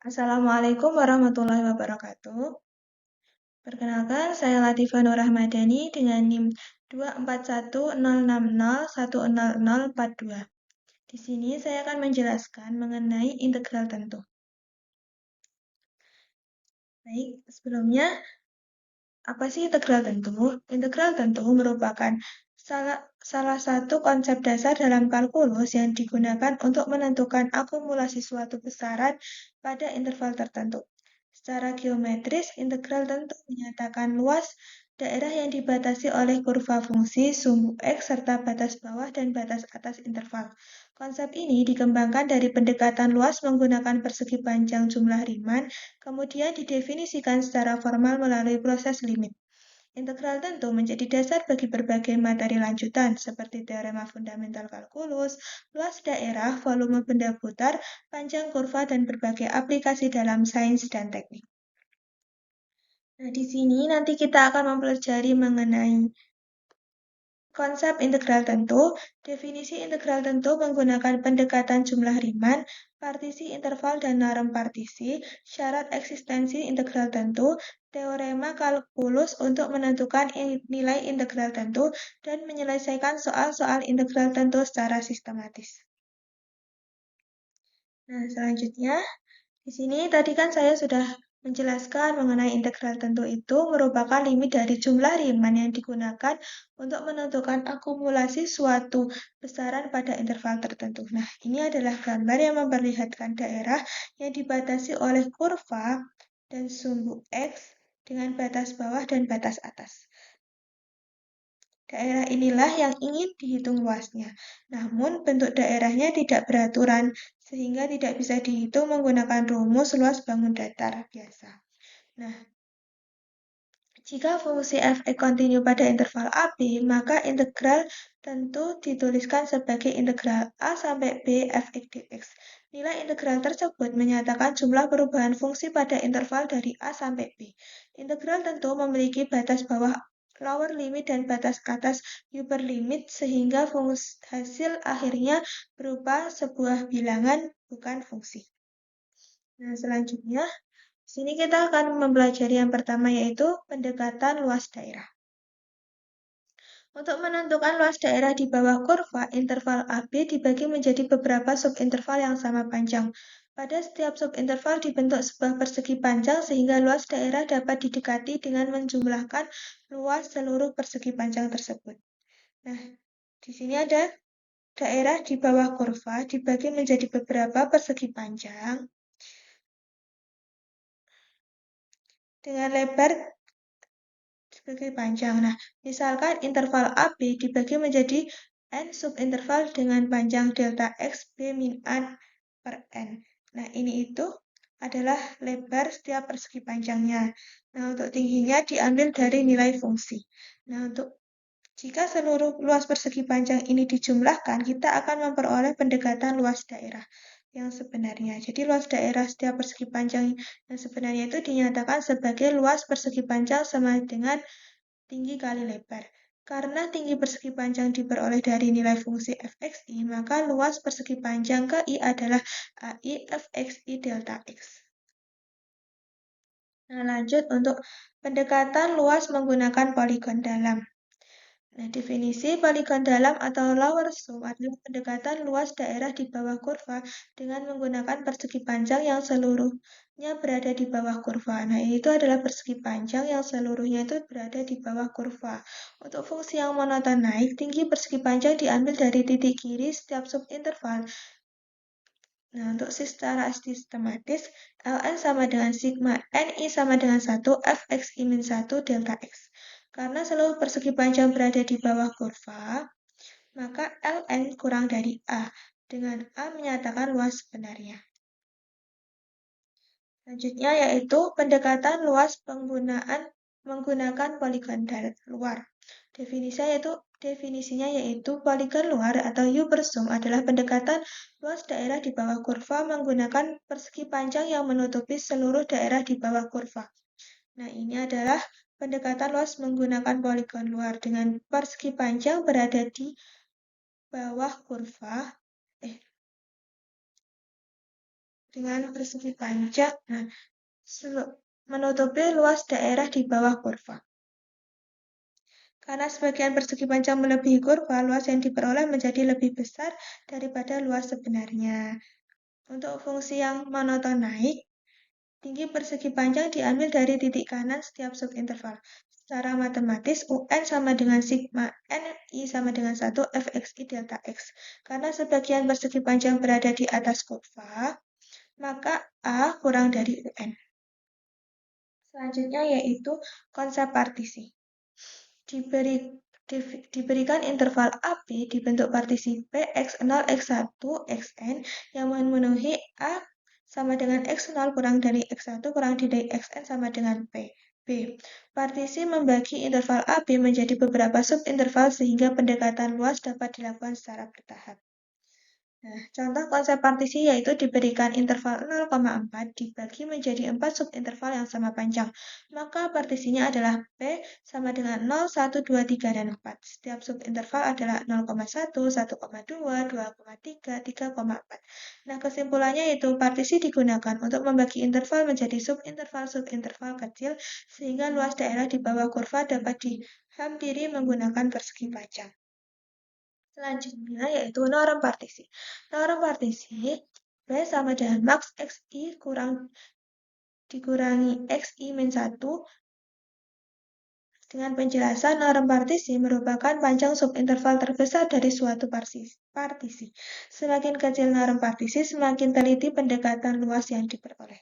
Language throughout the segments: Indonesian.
Assalamualaikum warahmatullahi wabarakatuh. Perkenalkan, saya Latifah Nur Rahmadani dengan NIM 24106010042. Di sini saya akan menjelaskan mengenai integral tentu. Baik, sebelumnya, apa sih integral tentu? Integral tentu merupakan salah satu konsep dasar dalam kalkulus yang digunakan untuk menentukan akumulasi suatu besaran pada interval tertentu. Secara geometris, integral tentu menyatakan luas daerah yang dibatasi oleh kurva fungsi sumbu X serta batas bawah dan batas atas interval. Konsep ini dikembangkan dari pendekatan luas menggunakan persegi panjang jumlah Riemann, kemudian didefinisikan secara formal melalui proses limit. Integral tentu menjadi dasar bagi berbagai materi lanjutan, seperti teorema fundamental kalkulus, luas daerah, volume benda putar, panjang kurva, dan berbagai aplikasi dalam sains dan teknik. Nah, di sini nanti kita akan mempelajari mengenai konsep integral tentu. Definisi integral tentu menggunakan pendekatan jumlah Riemann, partisi interval dan norm partisi, syarat eksistensi integral tentu, teorema kalkulus untuk menentukan nilai integral tentu, dan menyelesaikan soal-soal integral tentu secara sistematis. Nah, selanjutnya, di sini tadi kan saya sudah menjelaskan mengenai integral tentu itu merupakan limit dari jumlah Riemann yang digunakan untuk menentukan akumulasi suatu besaran pada interval tertentu. Nah, ini adalah gambar yang memperlihatkan daerah yang dibatasi oleh kurva dan sumbu X dengan batas bawah dan batas atas. Daerah inilah yang ingin dihitung luasnya. Namun, bentuk daerahnya tidak beraturan, sehingga tidak bisa dihitung menggunakan rumus luas bangun datar biasa. Nah, jika fungsi f(x) kontinu pada interval AB, maka integral tentu dituliskan sebagai integral a sampai b f(x) dx. Nilai integral tersebut menyatakan jumlah perubahan fungsi pada interval dari a sampai b. Integral tentu memiliki batas bawah lower limit dan batas atas upper limit, sehingga hasil akhirnya berupa sebuah bilangan, bukan fungsi. Nah, selanjutnya, di sini kita akan mempelajari yang pertama, yaitu pendekatan luas daerah. Untuk menentukan luas daerah di bawah kurva, interval AB dibagi menjadi beberapa subinterval yang sama panjang. Pada setiap subinterval dibentuk sebuah persegi panjang sehingga luas daerah dapat didekati dengan menjumlahkan luas seluruh persegi panjang tersebut. Nah, di sini ada daerah di bawah kurva dibagi menjadi beberapa persegi panjang dengan lebar sebagai panjang. Nah, misalkan interval AB dibagi menjadi n subinterval dengan panjang delta X B min A per N. Nah, ini itu adalah lebar setiap persegi panjangnya. Nah, untuk tingginya diambil dari nilai fungsi. Nah, jika seluruh luas persegi panjang ini dijumlahkan, kita akan memperoleh pendekatan luas daerah yang sebenarnya. Jadi luas daerah setiap persegi panjang yang sebenarnya itu dinyatakan sebagai luas persegi panjang sama dengan tinggi kali lebar. Karena tinggi persegi panjang diperoleh dari nilai fungsi fxi, maka luas persegi panjang ke I adalah AI fxi delta X. Nah, lanjut untuk pendekatan luas menggunakan poligon dalam. Nah, definisi poligon dalam atau lower sum adalah pendekatan luas daerah di bawah kurva dengan menggunakan persegi panjang yang seluruhnya berada di bawah kurva. Nah, itu adalah persegi panjang yang seluruhnya itu berada di bawah kurva. Untuk fungsi yang monoton naik, tinggi persegi panjang diambil dari titik kiri setiap subinterval. Nah, untuk secara sistematis, Ln sama dengan sigma Ni sama dengan 1, Fxi min 1 delta X. Karena seluruh persegi panjang berada di bawah kurva, maka Ln kurang dari A, dengan A menyatakan luas sebenarnya. Selanjutnya yaitu pendekatan luas menggunakan poligon luar. Definisinya yaitu poligon luar atau U-bersum adalah pendekatan luas daerah di bawah kurva menggunakan persegi panjang yang menutupi seluruh daerah di bawah kurva. Nah, ini adalah pendekatan luas menggunakan poligon luar dengan persegi panjang berada di bawah kurva. dengan persegi panjang. Nah, menutupi luas daerah di bawah kurva. Karena sebagian persegi panjang melebihi kurva, luas yang diperoleh menjadi lebih besar daripada luas sebenarnya. Untuk fungsi yang monoton naik, tinggi persegi panjang diambil dari titik kanan setiap subinterval. Secara matematis, UN sama dengan sigma N, I sama dengan 1, Fxi delta X. Karena sebagian persegi panjang berada di atas kurva, maka A kurang dari UN. Selanjutnya yaitu konsep partisi. Diberikan interval AB dibentuk partisi P, X0, X1, Xn yang memenuhi A sama dengan X0 kurang dari X1 kurang dari Xn sama dengan P. B. Partisi membagi interval AB menjadi beberapa subinterval sehingga pendekatan luas dapat dilakukan secara bertahap. Nah, contoh konsep partisi yaitu diberikan interval 0,4 dibagi menjadi 4 subinterval yang sama panjang. Maka partisinya adalah P sama dengan 0, 1, 2, 3, dan 4. Setiap subinterval adalah 0,1, 1,2, 2,3, 3,4. Nah, kesimpulannya yaitu partisi digunakan untuk membagi interval menjadi subinterval-subinterval kecil sehingga luas daerah di bawah kurva dapat dihampiri menggunakan persegi panjang. Selanjutnya yaitu norm partisi. Norm partisi P sama dengan max Xi dikurangi Xi min 1 dengan penjelasan norm partisi merupakan panjang subinterval terbesar dari suatu partisi. Semakin kecil norm partisi, semakin teliti pendekatan luas yang diperoleh.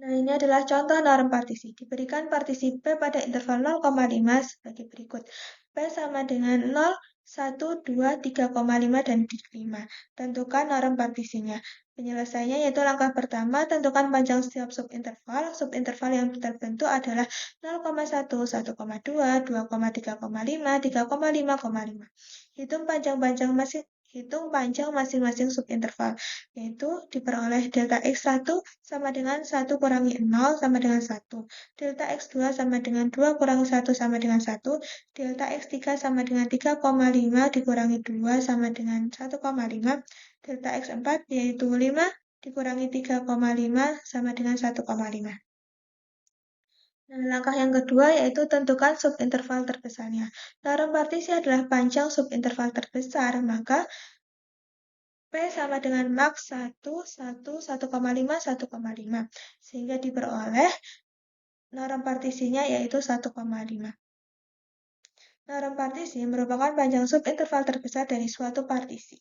Nah, ini adalah contoh norm partisi. Diberikan partisi P pada interval 0,5 sebagai berikut. P sama dengan 0, 1, 2, 3,5, dan 5. Tentukan norm partisinya. Penyelesaiannya yaitu langkah pertama, tentukan panjang setiap subinterval. Subinterval yang terbentuk adalah 0,1, 1,2, 2,3,5, 3,5,5. Hitung panjang masing-masing subinterval, yaitu diperoleh delta X1 sama dengan 1 kurangi 0 sama dengan 1, delta X2 sama dengan 2 kurangi 1 sama dengan 1, delta X3 sama dengan 3,5 dikurangi 2 sama dengan 1,5, delta X4 yaitu 5 dikurangi 3,5 sama dengan 1,5. Nah, langkah yang kedua yaitu tentukan subinterval terbesarnya. Norm partisi adalah panjang subinterval terbesar, maka P sama dengan max 1, 1, 1,5, 1,5. Sehingga diperoleh norm partisinya yaitu 1,5. Norm partisi merupakan panjang subinterval terbesar dari suatu partisi.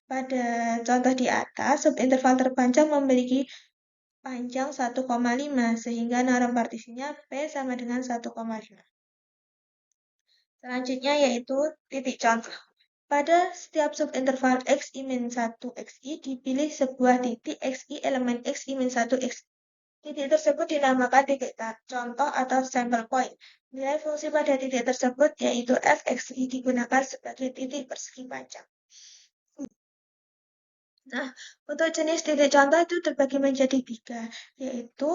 Pada contoh di atas, subinterval terpanjang memiliki panjang 1,5, sehingga norm partisinya P sama dengan 1,5. Selanjutnya yaitu titik contoh. Pada setiap subinterval Xi-1Xi, dipilih sebuah titik Xi elemen Xi-1Xi. Titik tersebut dinamakan titik contoh atau sample point. Nilai fungsi pada titik tersebut yaitu Fxi digunakan sebagai titik persegi panjang. Nah, untuk jenis titik contoh itu terbagi menjadi 3, yaitu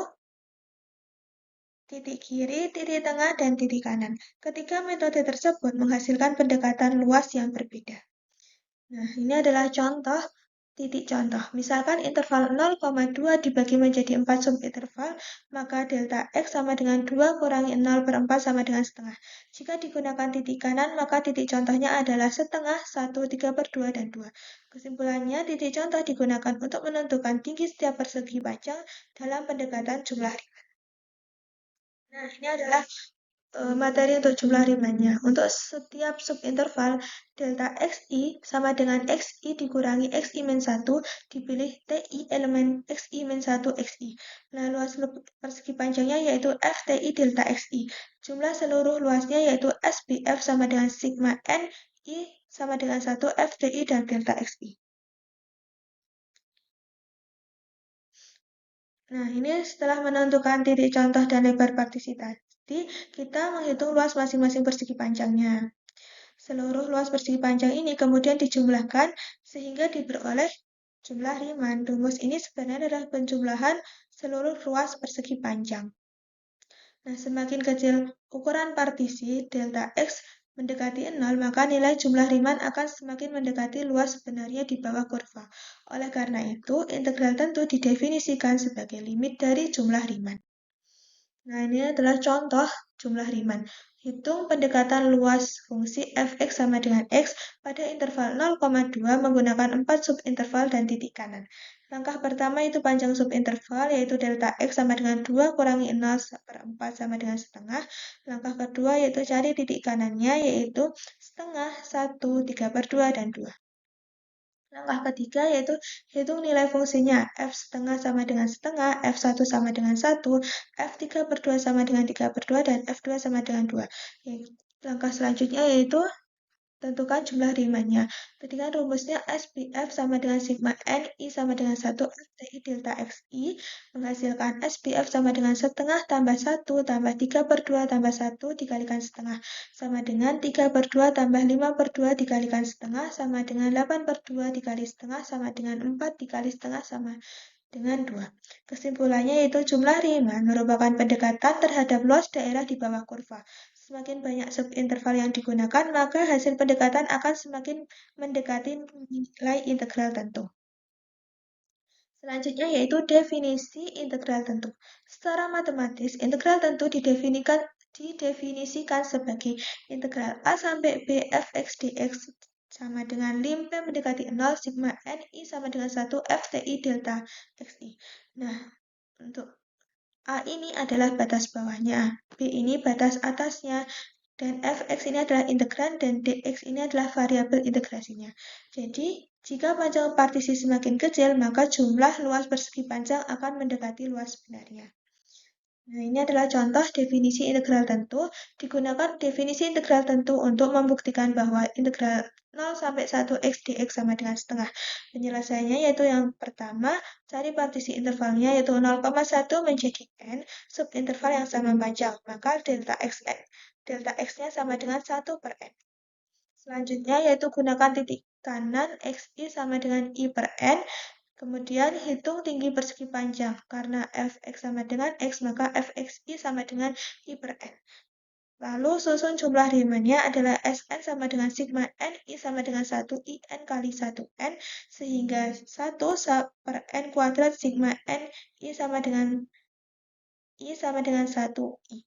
titik kiri, titik tengah, dan titik kanan. Ketiga metode tersebut menghasilkan pendekatan luas yang berbeda. Nah, ini adalah contoh titik contoh. Misalkan interval 0,2 dibagi menjadi 4 subinterval, maka delta X sama dengan 2 kurangi 0 per 4 sama dengan setengah. Jika digunakan titik kanan, maka titik contohnya adalah setengah, 1, 3 per 2, dan 2. Kesimpulannya, titik contoh digunakan untuk menentukan tinggi setiap persegi panjang dalam pendekatan jumlah Riemann. Nah, ini adalah materi untuk jumlah Riemannnya. Untuk setiap subinterval, delta Xi sama dengan Xi dikurangi Xi min 1, dipilih Ti elemen Xi min 1 Xi. Nah, luas persegi panjangnya yaitu Fti delta Xi. Jumlah seluruh luasnya yaitu SPF sama dengan sigma N, I sama dengan 1 Fti dan delta Xi. Nah, ini setelah menentukan titik contoh dan lebar partisi tadi, kita menghitung luas masing-masing persegi panjangnya. Seluruh luas persegi panjang ini kemudian dijumlahkan sehingga diperoleh jumlah Riemann. Rumus ini sebenarnya adalah penjumlahan seluruh luas persegi panjang. Nah, semakin kecil ukuran partisi, delta X mendekati 0, maka nilai jumlah Riemann akan semakin mendekati luas sebenarnya di bawah kurva. Oleh karena itu, integral tentu didefinisikan sebagai limit dari jumlah Riemann. Nah, ini adalah contoh jumlah Riemann. Hitung pendekatan luas fungsi fx sama dengan x pada interval 0,2 menggunakan 4 subinterval dan titik kanan. Langkah pertama itu panjang subinterval, yaitu delta x sama dengan 2 kurangi 0/4 sama dengan setengah. Langkah kedua yaitu cari titik kanannya, yaitu setengah, 1, 3/2, dan 2. Langkah ketiga yaitu hitung nilai fungsinya. F setengah sama dengan setengah, F1 sama dengan 1, F3/2 sama dengan 3/2, dan F2 sama dengan 2. Langkah selanjutnya yaitu tentukan jumlah Riemann-nya. Ketika rumusnya SPF sama dengan sigma N, I sama dengan 1, FTI delta XI, menghasilkan SPF sama dengan setengah tambah 1 tambah 3/2 tambah 1 dikalikan setengah, sama dengan 3/2 tambah 5/2 dikalikan setengah, sama dengan 8/2 dikali setengah, sama dengan 4 dikali setengah, sama dengan 2. Kesimpulannya yaitu jumlah Riemann merupakan pendekatan terhadap luas daerah di bawah kurva. Semakin banyak subinterval yang digunakan, maka hasil pendekatan akan semakin mendekati nilai integral tentu. Selanjutnya yaitu definisi integral tentu. Secara matematis, integral tentu didefinisikan sebagai integral A sampai B fx dx sama dengan lim P mendekati 0 sigma N I sama dengan 1 FTI delta XI. Nah, untuk A ini adalah batas bawahnya, B ini batas atasnya, dan fx ini adalah integran, dan dx ini adalah variabel integrasinya. Jadi, jika panjang partisi semakin kecil, maka jumlah luas persegi panjang akan mendekati luas sebenarnya. Nah, ini adalah contoh definisi integral tentu. Digunakan definisi integral tentu untuk membuktikan bahwa integral 0 sampai 1 x dx sama dengan setengah. Penyelesaiannya yaitu yang pertama, cari partisi intervalnya yaitu 0,1 menjadi n, subinterval yang sama panjang. Maka delta x-nya sama dengan 1/n. Selanjutnya yaitu gunakan titik kanan xi sama dengan i/n. Kemudian hitung tinggi persegi panjang. Karena fx sama dengan x, maka fxi sama dengan i/n. Lalu susun jumlah Riemann-nya adalah Sn sama dengan sigma n, I sama dengan 1 in kali 1n, sehingga 1/n kuadrat sigma n, I sama dengan 1i.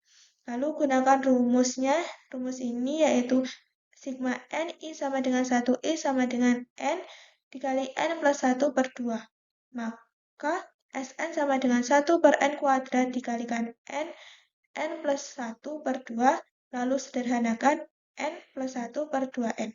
Lalu gunakan rumusnya. Rumus ini yaitu sigma n, I sama dengan 1i sama dengan n dikali n plus 1/2. Maka Sn sama dengan 1/n kuadrat dikalikan n plus 1/2, lalu sederhanakan n plus 1/2n.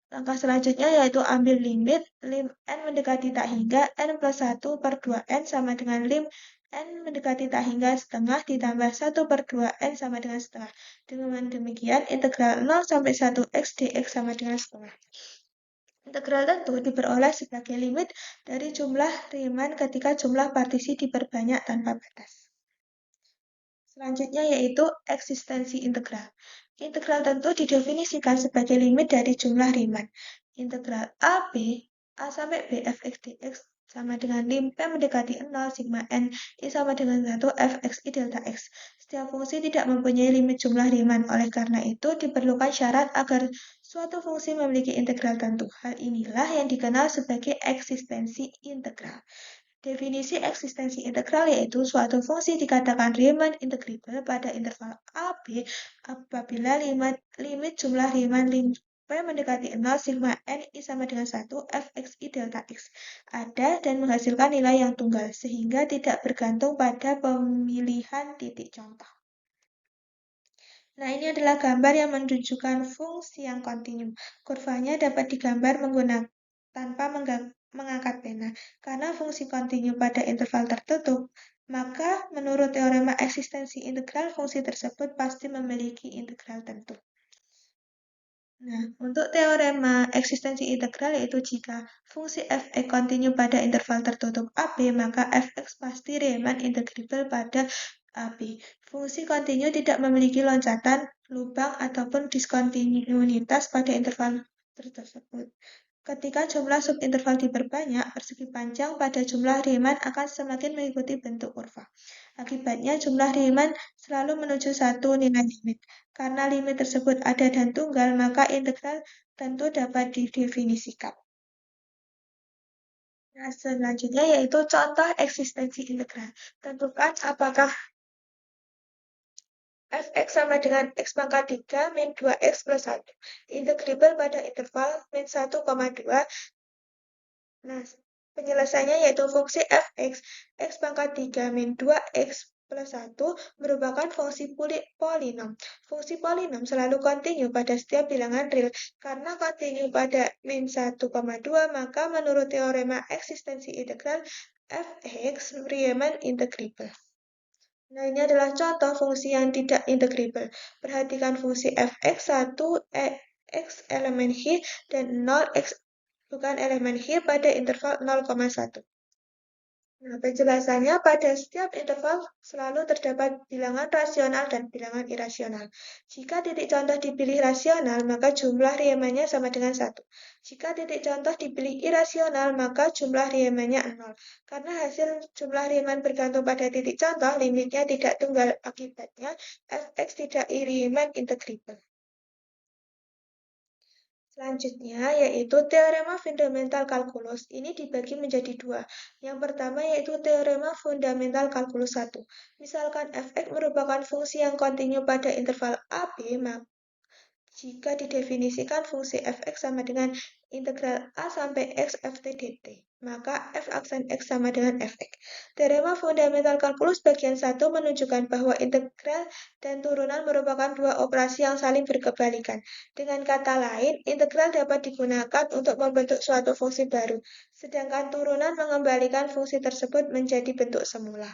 Langkah selanjutnya yaitu ambil limit lim n mendekati tak hingga n plus 1/2n sama dengan lim n mendekati tak hingga setengah ditambah 1/2n sama dengan setengah. Dengan demikian, integral 0 sampai 1 x dx sama dengan setengah. Integral tentu diperoleh sebagai limit dari jumlah Riemann ketika jumlah partisi diperbanyak tanpa batas. Selanjutnya yaitu eksistensi integral. Integral tentu didefinisikan sebagai limit dari jumlah Riemann. Integral AB, A sampai B fx dx sama dengan lim P mendekati 0 sigma n I sama dengan 1 fxi delta x. Setiap fungsi tidak mempunyai limit jumlah Riemann. Oleh karena itu, diperlukan syarat agar suatu fungsi memiliki integral tentu. Hal inilah yang dikenal sebagai eksistensi integral. Definisi eksistensi integral yaitu suatu fungsi dikatakan Riemann integrable pada interval AB apabila limit jumlah Riemann lim P mendekati 0 sigma n I sama dengan 1 fxi delta x ada dan menghasilkan nilai yang tunggal, sehingga tidak bergantung pada pemilihan titik contoh. Nah, ini adalah gambar yang menunjukkan fungsi yang kontinu. Kurvanya dapat digambar menggunakan tanpa mengangkat pena. Karena fungsi kontinu pada interval tertutup, maka menurut teorema eksistensi integral, fungsi tersebut pasti memiliki integral tentu. Nah, untuk teorema eksistensi integral yaitu jika fungsi f(x) kontinu pada interval tertutup AB, maka fx pasti Riemann integrable pada AB. Fungsi kontinu tidak memiliki loncatan, lubang, ataupun diskontinuitas pada interval tersebut. Ketika jumlah subinterval diperbanyak, persegi panjang pada jumlah Riemann akan semakin mengikuti bentuk kurva. Akibatnya jumlah Riemann selalu menuju satu nilai limit. Karena limit tersebut ada dan tunggal, maka integral tentu dapat didefinisikan. Nah, selanjutnya yaitu contoh eksistensi integral. Tentukan apakah fx sama dengan x pangkat 3 min 2x plus 1. Integrable pada interval min 1,2. Nah, penyelesaiannya yaitu fungsi fx, x pangkat 3 min 2x plus 1 merupakan fungsi polinom. Fungsi polinom selalu kontinu pada setiap bilangan real. Karena kontinu pada min 1,2, maka menurut teorema eksistensi integral, fx Riemann integrable. Nah, ini adalah contoh fungsi yang tidak integrable. Perhatikan fungsi fx 1 x elemen hi dan 0 x bukan elemen hi pada interval 0,1. Nah, penjelasannya pada setiap interval selalu terdapat bilangan rasional dan bilangan irasional. Jika titik contoh dipilih rasional, maka jumlah Riemann-nya sama dengan 1. Jika titik contoh dipilih irasional, maka jumlah Riemann-nya 0. Karena hasil jumlah Riemann bergantung pada titik contoh, limitnya tidak tunggal. Akibatnya, fx tidak Riemann integrable. Selanjutnya yaitu teorema fundamental kalkulus. Ini dibagi menjadi dua. Yang pertama yaitu teorema fundamental kalkulus 1. Misalkan fx merupakan fungsi yang kontinu pada interval AB, maka jika didefinisikan fungsi fx sama dengan integral a sampai x ft dt, maka f aksen x sama dengan fx. Teorema fundamental kalkulus bagian 1 menunjukkan bahwa integral dan turunan merupakan dua operasi yang saling berkebalikan. Dengan kata lain, integral dapat digunakan untuk membentuk suatu fungsi baru, sedangkan turunan mengembalikan fungsi tersebut menjadi bentuk semula.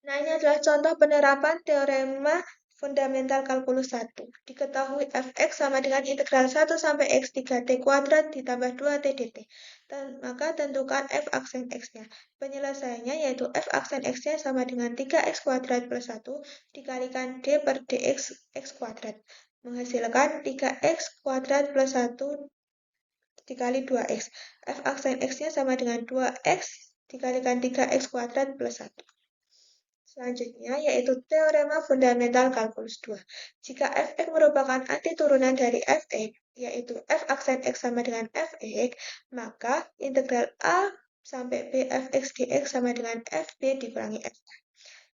Nah, ini adalah contoh penerapan teorema fundamental kalkulus 1. Diketahui fx sama dengan integral 1 sampai x 3t kuadrat ditambah 2t dt. Maka tentukan f aksen x-nya. Penyelesaiannya yaitu f aksen x-nya sama dengan 3x kuadrat plus 1 dikalikan d per dx x kuadrat. Menghasilkan 3x kuadrat plus 1 dikali 2x. F aksen x-nya sama dengan 2x dikalikan 3x kuadrat plus 1. Selanjutnya yaitu teorema fundamental kalkulus 2. Jika fx merupakan antiturunan dari fx, yaitu f aksen x sama dengan fx, maka integral a sampai b fx dx sama dengan fb dikurangi f.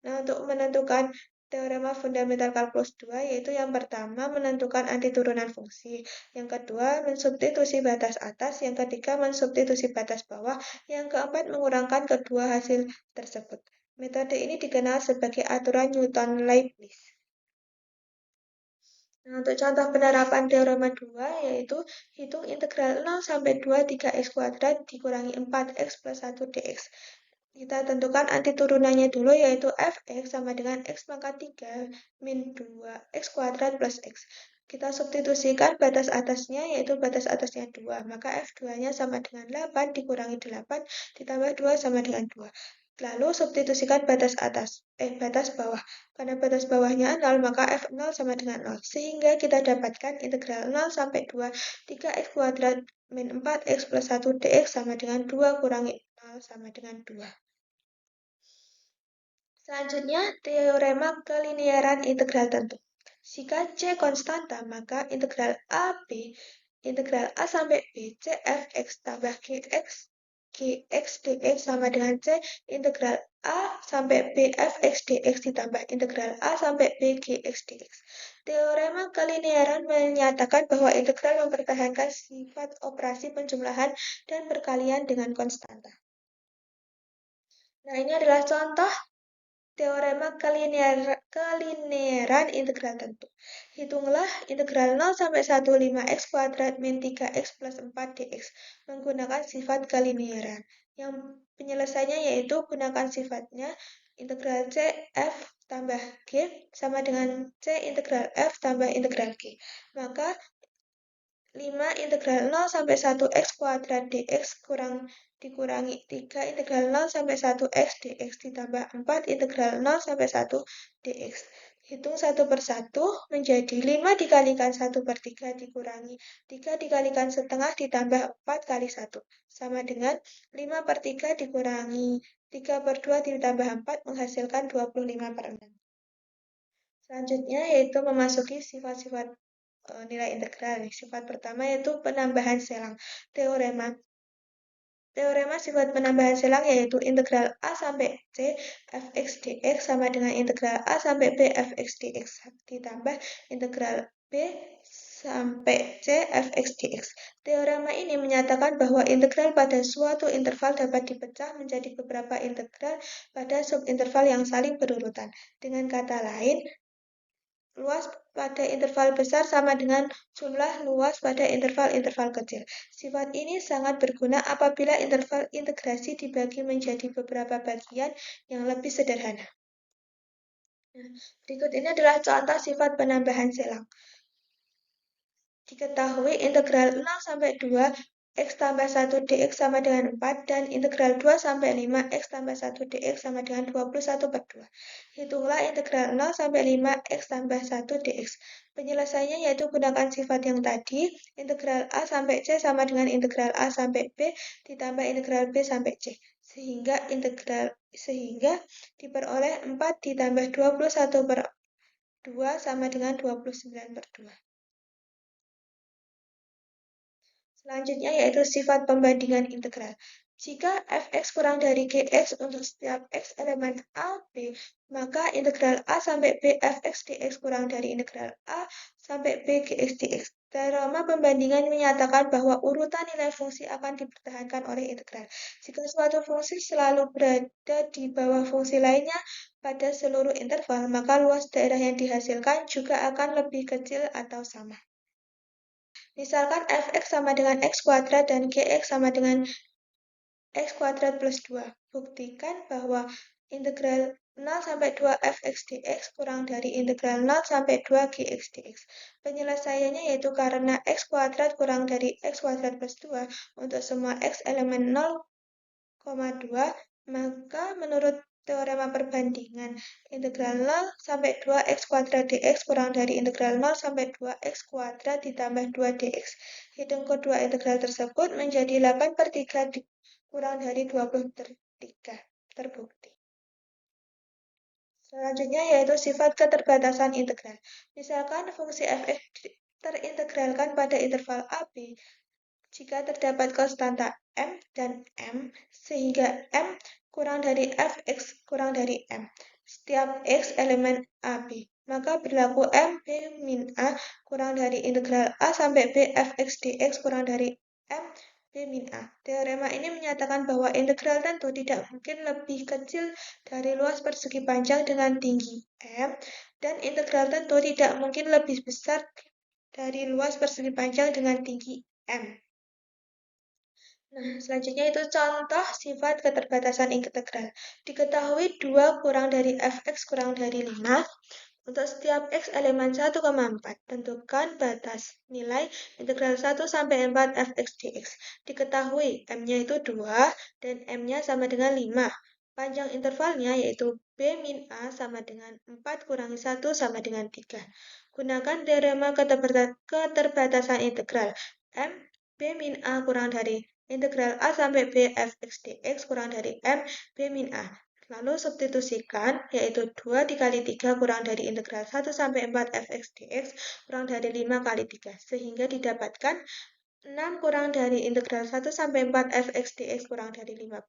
Nah, untuk menentukan teorema fundamental kalkulus 2, yaitu yang pertama menentukan antiturunan fungsi, yang kedua mensubstitusi batas atas, yang ketiga mensubstitusi batas bawah, yang keempat mengurangkan kedua hasil tersebut. Metode ini dikenal sebagai aturan Newton-Leibniz. Nah, untuk contoh penerapan teorema 2 yaitu hitung integral 0 sampai 2 3x kuadrat dikurangi 4x plus 1 dx. Kita tentukan antiturunannya dulu yaitu fx sama dengan x pangkat 3 min 2x kuadrat plus x. Kita substitusikan batas atasnya yaitu batas atasnya 2. Maka f2-nya sama dengan 8 dikurangi 8 ditambah 2 sama dengan 2. Lalu substitusikan batas bawah. Karena batas bawahnya 0, maka f0 sama dengan 0. Sehingga kita dapatkan integral 0 sampai 2 3x kuadrat min 4x plus 1 dx sama dengan 2 kurangi 0 sama dengan 2. Selanjutnya, teorema kelinearan integral tentu. Jika C konstanta, maka integral AB, integral A sampai B, CFX tambah GX dx sama dengan C integral A sampai B fx dx ditambah integral A sampai B gx dx. Teorema kelinearan menyatakan bahwa integral mempertahankan sifat operasi penjumlahan dan perkalian dengan konstanta. Nah, ini adalah contoh teorema kelinearan integral tentu. Hitunglah integral 0 sampai 1 5x kuadrat min 3x plus 4 dx menggunakan sifat kelinearan. Yang penyelesaiannya yaitu gunakan sifatnya integral c f tambah g sama dengan c integral f tambah integral g. Maka 5 integral 0 sampai 1x kuadrat dx dikurangi 3 integral 0 sampai 1x dx ditambah 4 integral 0 sampai 1 dx. Hitung satu per satu menjadi 5 dikalikan 1/3 dikurangi 3 dikalikan setengah ditambah 4 kali 1. Sama dengan 5/3 dikurangi 3/2 ditambah 4 menghasilkan 25/6. Selanjutnya yaitu memasuki sifat-sifat nilai integral. Sifat pertama yaitu penambahan selang. Teorema sifat penambahan selang yaitu integral A sampai C fx dx sama dengan integral A sampai B fx dx ditambah integral B sampai C fx dx. Teorema ini menyatakan bahwa integral pada suatu interval dapat dipecah menjadi beberapa integral pada subinterval yang saling berurutan. Dengan kata lain, luas pada interval besar sama dengan jumlah luas pada interval-interval kecil. Sifat ini sangat berguna apabila interval integrasi dibagi menjadi beberapa bagian yang lebih sederhana. Nah, berikut ini adalah contoh sifat penambahan selang. Diketahui integral 0 sampai 2 x tambah 1 dx sama dengan 4 dan integral 2 sampai 5 x tambah 1 dx sama dengan 21/2. Hitunglah integral 0 sampai 5 x tambah 1 dx. Penyelesaiannya yaitu gunakan sifat yang tadi, integral A sampai C sama dengan integral A sampai B ditambah integral B sampai C. Sehingga diperoleh 4 ditambah 21/2 sama dengan 29/2. Selanjutnya yaitu sifat pembandingan integral. Jika fx kurang dari gx untuk setiap x elemen a, b, maka integral a sampai b fx dx kurang dari integral a sampai b gx dx. Teorema pembandingan menyatakan bahwa urutan nilai fungsi akan dipertahankan oleh integral. Jika suatu fungsi selalu berada di bawah fungsi lainnya pada seluruh interval, maka luas daerah yang dihasilkan juga akan lebih kecil atau sama. Misalkan fx sama dengan x kuadrat dan gx sama dengan x kuadrat plus 2. Buktikan bahwa integral 0 sampai 2 fx dx kurang dari integral 0 sampai 2 gx dx. Penyelesaiannya yaitu karena x kuadrat kurang dari x kuadrat plus 2 untuk semua x elemen 0,2, maka menurut teorema perbandingan, integral 0 sampai 2 x kuadrat dx kurang dari integral 0 sampai 2 x kuadrat ditambah 2 dx. Hitung kedua integral tersebut menjadi 8/3 kurang dari 23. Terbukti. Selanjutnya yaitu sifat keterbatasan integral. Misalkan fungsi fx terintegralkan pada interval AB jika terdapat konstanta m dan m, sehingga m kurang dari fx kurang dari m. Setiap x elemen AB, maka berlaku m b min a kurang dari integral a sampai b fx dx kurang dari m b min a. Teorema ini menyatakan bahwa integral tentu tidak mungkin lebih kecil dari luas persegi panjang dengan tinggi m, dan integral tentu tidak mungkin lebih besar dari luas persegi panjang dengan tinggi m. Nah, selanjutnya itu contoh sifat keterbatasan integral. Diketahui 2 kurang dari fx kurang dari 5 untuk setiap x elemen 1,4. Tentukan batas nilai integral 1 sampai 4 fx dx. Diketahui m-nya itu 2 dan m-nya sama dengan 5. Panjang intervalnya yaitu b min a sama dengan 4 kurangi 1 sama dengan 3. Gunakan teorema keterbatasan integral. M b min a kurang dari integral a sampai b fx dx kurang dari m b min a. Lalu substitusikan, yaitu 2 dikali 3 kurang dari integral 1 sampai 4 fx dx kurang dari 5 kali 3. Sehingga didapatkan 6 kurang dari integral 1 sampai 4 fx dx kurang dari 15.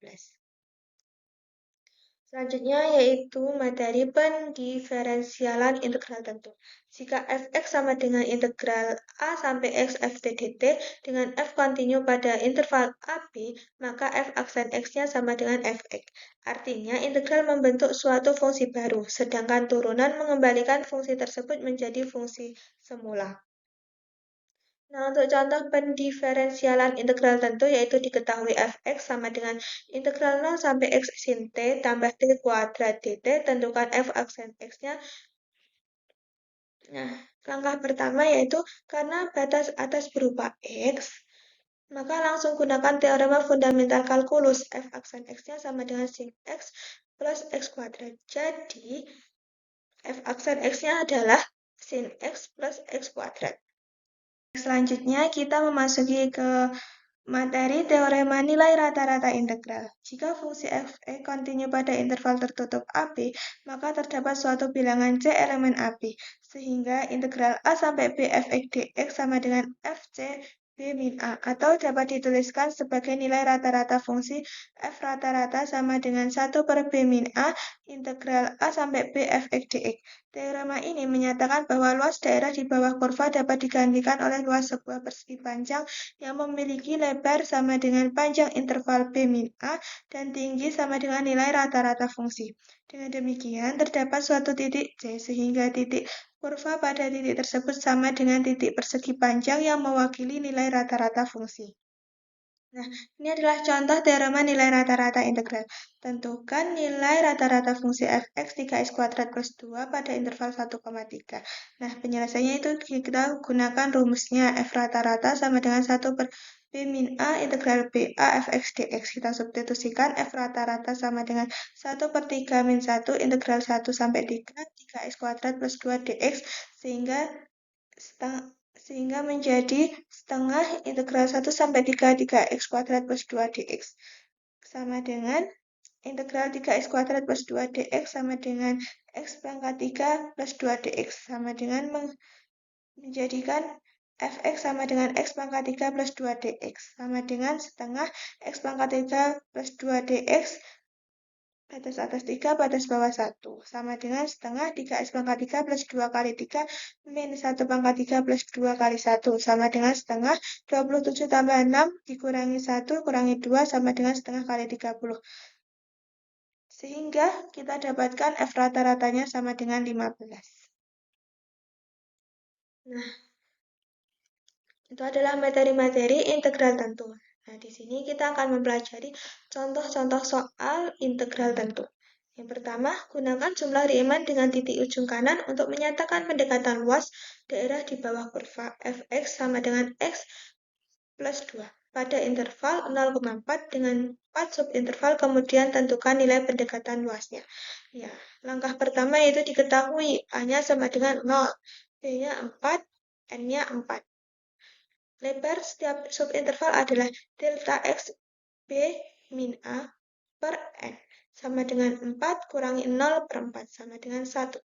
Selanjutnya yaitu materi pendiferensialan integral tentu. Jika fx sama dengan integral a sampai x f dt dengan f kontinu pada interval ab, maka f aksen x-nya sama dengan fx. Artinya integral membentuk suatu fungsi baru, sedangkan turunan mengembalikan fungsi tersebut menjadi fungsi semula. Nah, untuk contoh pendiferensialan integral tentu yaitu diketahui fx sama dengan integral 0 sampai x sin t tambah t kuadrat dt, tentukan f aksen x-nya. Nah, langkah pertama yaitu karena batas atas berupa x, maka langsung gunakan teorema fundamental kalkulus. F aksen x-nya sama dengan sin x plus x kuadrat. Jadi, f aksen x-nya adalah sin x plus x kuadrat. Selanjutnya kita memasuki ke materi teorema nilai rata-rata integral. Jika fungsi f(x) kontinu pada interval tertutup AB, maka terdapat suatu bilangan C elemen AB, sehingga integral A sampai B f(x) dx sama dengan fc B min A, atau dapat dituliskan sebagai nilai rata-rata fungsi f rata-rata sama dengan 1 per B min A integral A sampai B f(x) dx. Teorema ini menyatakan bahwa luas daerah di bawah kurva dapat digantikan oleh luas sebuah persegi panjang yang memiliki lebar sama dengan panjang interval B min A dan tinggi sama dengan nilai rata-rata fungsi. Dengan demikian, terdapat suatu titik C sehingga titik kurva pada titik tersebut sama dengan titik persegi panjang yang mewakili nilai rata-rata fungsi. Nah, ini adalah contoh teorema nilai rata-rata integral. Tentukan nilai rata-rata fungsi f(x) 3x kuadrat plus 2 pada interval 1,3. Nah, penyelesaiannya itu kita gunakan rumusnya f rata-rata sama dengan 1 per B min A integral BA fx dx. Kita substitusikan f rata-rata sama dengan 1 per 3 min 1 integral 1 sampai 3, 3x kuadrat plus 2 dx, sehingga menjadi setengah integral 1 sampai 3 3x kuadrat plus 2 dx sama dengan integral 3x kuadrat plus 2 dx sama dengan x pangkat 3 plus 2 dx sama dengan menjadikan fx sama dengan x pangkat 3 plus 2 dx sama dengan setengah x pangkat 3 plus 2 dx batas atas 3, batas bawah 1. Sama dengan setengah 3x pangkat 3 plus 2 kali 3 min 1 pangkat 3 plus 2 kali 1. Sama dengan setengah 27 tambah 6 dikurangi 1 kurangi 2 sama dengan setengah kali 30. Sehingga kita dapatkan F rata-ratanya sama dengan 15. Nah, itu adalah materi-materi integral tentu. Nah, di sini kita akan mempelajari contoh-contoh soal integral tentu. Yang pertama, gunakan jumlah Riemann dengan titik ujung kanan untuk menyatakan pendekatan luas daerah di bawah kurva fx sama dengan x plus 2 pada interval 0,4 dengan 4 subinterval, kemudian tentukan nilai pendekatan luasnya. Ya, langkah pertama yaitu diketahui A-nya sama dengan 0, B-nya 4, N-nya 4. Lebar setiap subinterval adalah delta x B min A per N sama dengan 4 kurangi 0 per 4 sama dengan 1.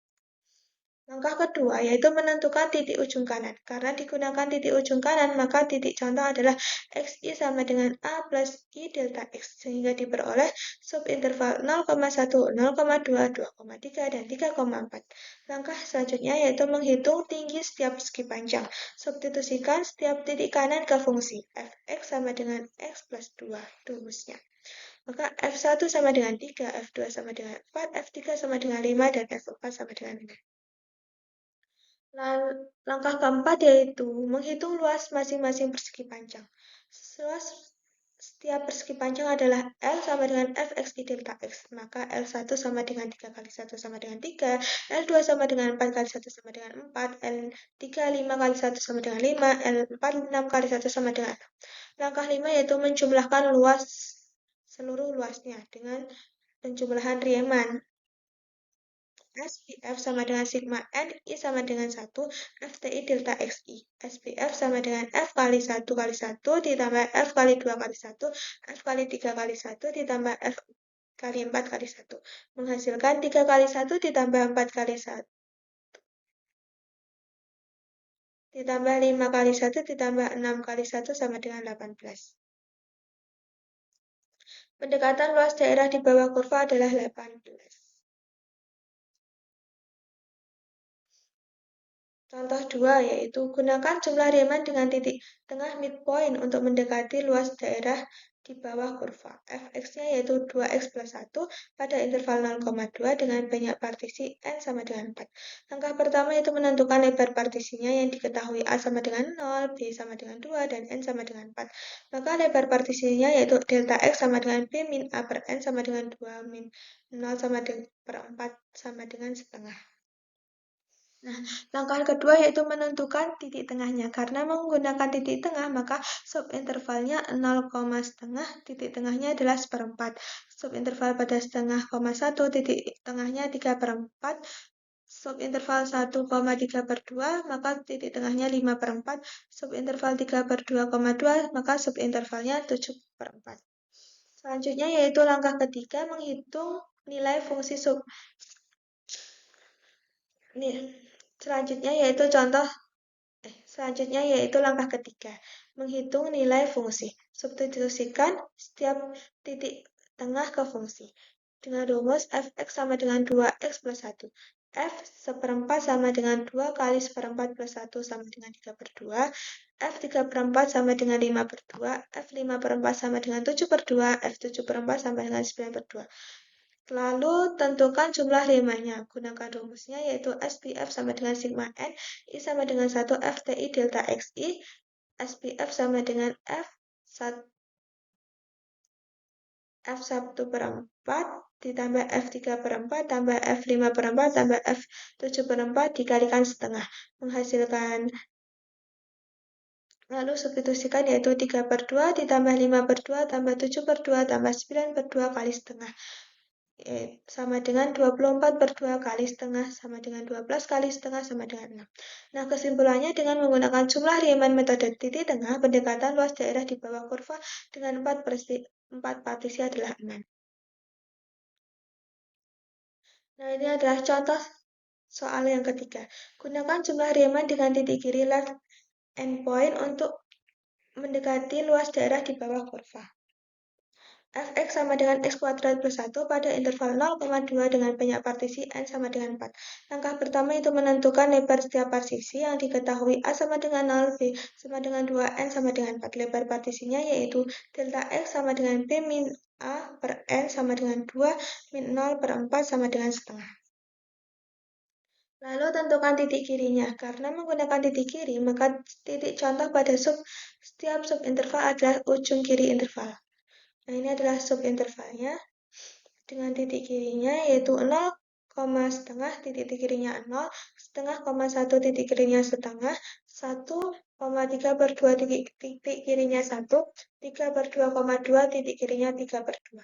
Langkah kedua yaitu menentukan titik ujung kanan. Karena digunakan titik ujung kanan, maka titik contoh adalah xi sama dengan A plus I delta x, sehingga diperoleh subinterval 0,1, 0,2, 2,3, dan 3,4. Langkah selanjutnya yaitu menghitung tinggi setiap persegi panjang. Substitusikan setiap titik kanan ke fungsi fx sama dengan x plus 2, rumusnya. Maka f1 sama dengan 3, f2 sama dengan 4, f3 sama dengan 5, dan f4 sama dengan 5. Langkah keempat yaitu menghitung luas masing-masing persegi panjang. Luas setiap persegi panjang adalah L sama dengan fx I delta x. Maka L1 sama dengan 3 kali 1 sama dengan 3, L2 sama dengan 4 kali 1 sama dengan 4, L3 5 kali 1 sama dengan 5, L4 6 kali 1 sama dengan 6. Langkah 5 yaitu menjumlahkan luas seluruh luasnya dengan penjumlahan Riemann. SPF sama dengan sigma N, I sama dengan 1, FTI delta XI. SPF sama dengan F kali 1 kali 1 ditambah F kali 2 kali 1, F kali 3 kali 1 ditambah F kali 4 kali 1. Menghasilkan 3 kali 1 ditambah 4 kali 1. Ditambah 5 kali 1 ditambah 6 kali 1 sama dengan 18. Pendekatan luas daerah di bawah kurva adalah 18. Contoh 2 yaitu gunakan jumlah Riemann dengan titik tengah midpoint untuk mendekati luas daerah di bawah kurva. Fx-nya yaitu 2x plus 1 pada interval 0,2 dengan banyak partisi n sama dengan 4. Langkah pertama yaitu menentukan lebar partisinya yang diketahui A sama dengan 0, B sama dengan 2, dan N sama dengan 4. Maka lebar partisinya yaitu delta x sama dengan B min A per N sama dengan 2 min 0 sama dengan per 4 sama dengan setengah. Nah, langkah kedua yaitu menentukan titik tengahnya. Karena menggunakan titik tengah, maka subintervalnya 0,5, titik tengahnya adalah seperempat. Subinterval pada setengah, 1, titik tengahnya 3/4, subinterval 1,3/2, maka titik tengahnya 5/4. Subinterval 3/2,2, maka subintervalnya 7/4. Selanjutnya yaitu langkah ketiga, menghitung nilai fungsi Selanjutnya yaitu langkah ketiga, menghitung nilai fungsi. Substitusikan setiap titik tengah ke fungsi. Dengan rumus fx sama dengan 2x plus 1. F seperempat sama dengan 2 kali seperempat plus 1 sama dengan 3/2. F 3/4 sama dengan 5/2. F 5/4 sama dengan 7/2. F 7/4 sama dengan 9/2. Lalu tentukan jumlah rimanya. Gunakan rumusnya yaitu SPF sama dengan sigma N, I sama dengan 1 FTI delta XI, SPF sama dengan F1/4 ditambah F3/4 tambah F5/4 tambah F7/4 dikalikan setengah. Lalu substitusikan yaitu 3/2 ditambah 5/2 tambah 7/2 tambah 9/2 kali setengah. Sama dengan 24/2 kali setengah sama dengan 12 kali setengah sama dengan 6. Nah, kesimpulannya dengan menggunakan jumlah Riemann metode titik tengah, pendekatan luas daerah di bawah kurva dengan 4 partisi adalah 6. Nah, ini adalah contoh soal yang ketiga. Gunakan jumlah Riemann dengan titik kiri left endpoint untuk mendekati luas daerah di bawah kurva. Fx sama dengan x kuadrat plus 1 pada interval 0,2 dengan banyak partisi n sama dengan 4. Langkah pertama itu menentukan lebar setiap partisi yang diketahui A sama dengan 0, B sama dengan 2, N sama dengan 4. Lebar partisinya yaitu delta X sama dengan B min A per N sama dengan 2, min 0/4 sama dengan setengah. Lalu tentukan titik kirinya. Karena menggunakan titik kiri, maka titik contoh pada setiap subinterval adalah ujung kiri interval. Nah, ini adalah subintervalnya dengan titik kirinya yaitu 0, setengah, titik kirinya 0, setengah, 1, titik kirinya setengah, 1,3/2 titik kirinya 1, 3/2,2 titik kirinya 3/2.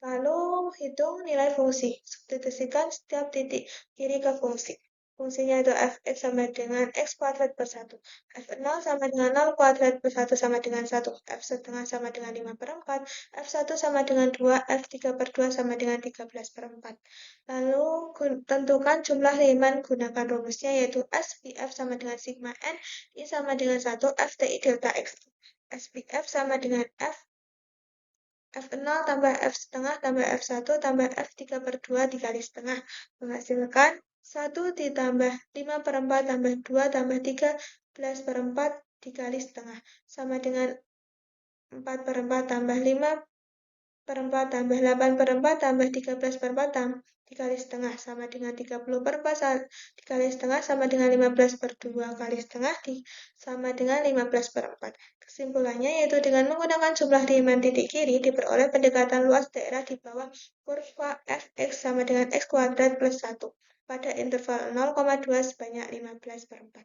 Lalu hitung nilai fungsi. Substitusikan setiap titik kiri ke fungsi. Fungsinya itu fx sama dengan x kuadrat per 1. F0 sama dengan 0 kuadrat per 1 sama dengan 1. F setengah sama dengan 5/4. F1 sama dengan 2. F3/2 sama dengan 13/4. Lalu tentukan jumlah Riemann gunakan rumusnya yaitu SPF sama dengan sigma N. I sama dengan 1. FTI delta X. SPF sama dengan F0 tambah F setengah tambah F1 tambah F3/2 dikali setengah menghasilkan 1 ditambah 5/4 tambah 2 tambah 13/4 dikali setengah sama dengan 4/4 tambah 5/4 tambah 8/4 tambah 13/4 dikali setengah sama dengan 30/4 dikali setengah sama dengan 15/2 kali setengah sama dengan 15/4. Kesimpulannya yaitu dengan menggunakan jumlah Riemann titik kiri diperoleh pendekatan luas daerah di bawah kurva fx sama dengan x kuadrat plus 1 pada interval 0,2 sebanyak 15/4.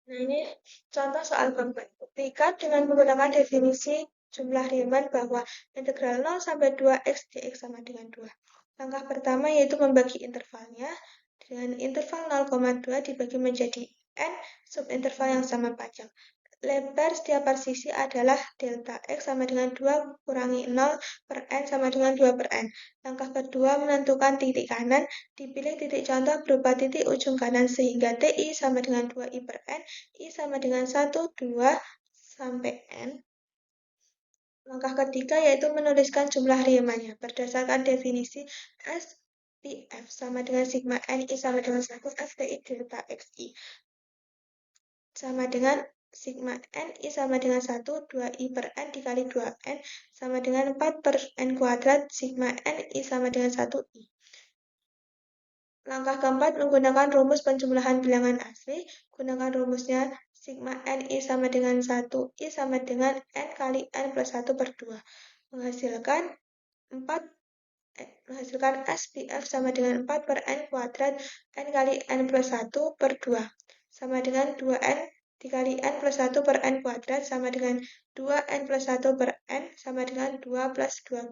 Nah, ini contoh soal keempat. Buktikan dengan menggunakan definisi jumlah Riemann bahwa integral 0 sampai 2 x dx sama dengan 2. Langkah pertama yaitu membagi intervalnya. Dengan interval 0,2 dibagi menjadi n subinterval yang sama panjang. Lebar setiap partisi adalah delta X sama dengan 2 kurangi 0 per N sama dengan 2 per N. Langkah kedua menentukan titik kanan. Dipilih titik contoh berupa titik ujung kanan sehingga TI sama dengan 2I per N, I sama dengan 1, 2, sampai N. Langkah ketiga yaitu menuliskan jumlah Riemann-nya berdasarkan definisi SPF sama dengan sigma N, I sama dengan 1, FTI delta XI. Sama dengan sigma N, I sama dengan 1, 2I per N dikali 2N, sama dengan 4 per N kuadrat, sigma N, I sama dengan 1I. Langkah keempat, menggunakan rumus penjumlahan bilangan asli. Gunakan rumusnya sigma N, I sama dengan 1, I sama dengan N kali N plus 1 per 2. Menghasilkan SPF sama dengan 4 per N kuadrat, N kali N plus 1 per 2. Sama dengan 2N dikali N plus 1 per N kuadrat sama dengan 2N plus 1 per N sama dengan 2 plus 2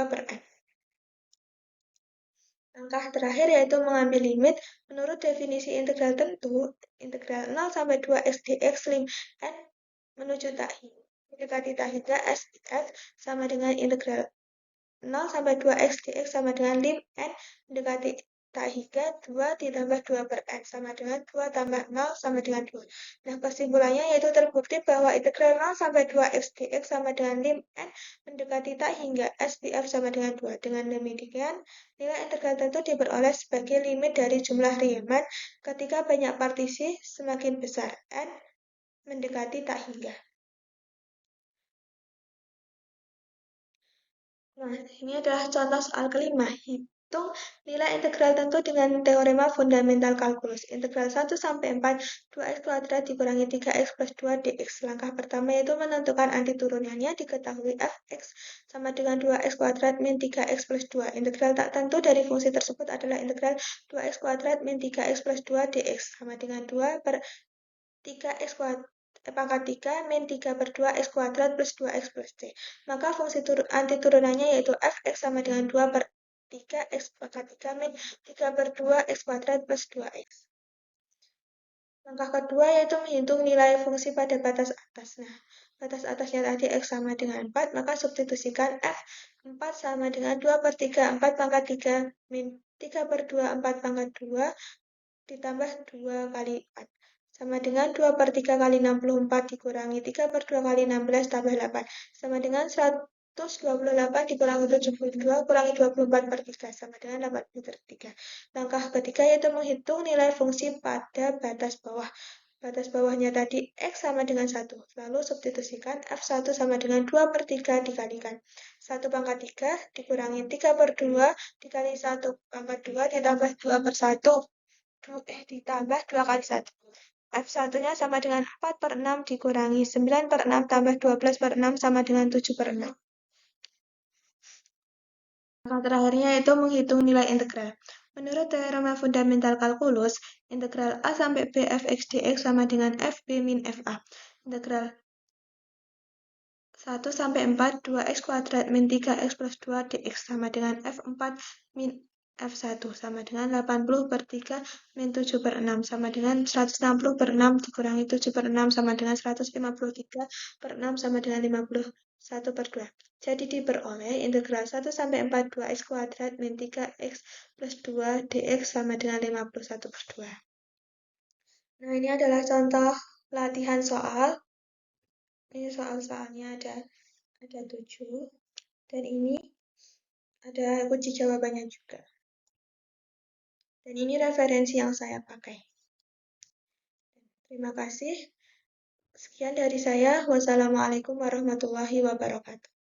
per N. Langkah terakhir yaitu mengambil limit. Menurut definisi integral tentu, integral 0 sampai 2 x dx lim n menuju tak mendekati tak hingga s dx sama dengan integral 0 sampai 2 x dx sama dengan lim n mendekati tak hingga 2 ditambah 2 per n sama dengan 2 tambah 0 sama dengan 2. Nah, kesimpulannya yaitu terbukti bahwa integral 0 sampai 2 x dx sama dengan lim n mendekati tak hingga s df sama dengan 2. Dengan demikian, nilai integral tentu diperoleh sebagai limit dari jumlah Riemann ketika banyak partisi semakin besar n mendekati tak hingga. Nah, ini adalah contoh soal kelima. Hitung nilai integral tentu dengan teorema fundamental kalkulus. Integral 1 sampai 4, 2x kuadrat dikurangi 3x plus 2 dx. Langkah pertama yaitu menentukan antiturunannya. Diketahui fx sama dengan 2x kuadrat min 3x plus 2. Integral tak tentu dari fungsi tersebut adalah integral 2x kuadrat min 3x plus 2 dx sama dengan 2 per 3x kuadrat pangkat 3 min 3 per 2 x kuadrat plus 2x plus c. Maka fungsi antiturunannya yaitu fx sama dengan 2 per 3 x pangkat 3 min 3 per 2 x kuadrat plus 2x. Langkah kedua yaitu menghitung nilai fungsi pada batas atas. Nah, batas atasnya tadi x sama dengan 4, maka substitusikan f 4 sama dengan 2 per 3, 4 pangkat 3 min 3 per 2, 4 pangkat 2 ditambah 2 kali 4. Sama dengan 2 per 3 kali 64 dikurangi 3 per 2 kali 16 tambah 8. Sama dengan 128 dikurangi 72 kurangi 24 per 3. Sama dengan 80 per 3. Langkah ketiga yaitu menghitung nilai fungsi pada batas bawah. Batas bawahnya tadi x sama dengan 1. Lalu substitusikan f1 sama dengan 2 per 3 dikalikan 1 pangkat 3 dikurangi 3 per 2 dikali 1 pangkat 2 ditambah 2 per 1 ditambah 2 kali 1. F1-nya sama dengan 4 per 6 dikurangi 9 per 6 tambah 12 per 6 sama dengan 7 per 6. Langkah terakhirnya itu menghitung nilai integral. Menurut teorema fundamental kalkulus, integral a sampai b fx dx sama dengan fb min fa. Integral 1 sampai 4, 2x kuadrat min 3x plus 2 dx sama dengan f4 min f1 sama dengan 80 per 3 min 7 per 6 sama dengan 160 per 6 dikurangi 7 per 6 sama dengan 153 per 6 sama dengan 51 per 2. Jadi diperoleh integral 1 sampai 4 2x kuadrat min 3x plus 2 dx sama dengan 51 per 2. Nah, ini adalah contoh latihan soal. Ini soal-soalnya ada 7. Dan ini ada kunci jawabannya juga. Dan ini referensi yang saya pakai. Terima kasih. Sekian dari saya. Wassalamualaikum warahmatullahi wabarakatuh.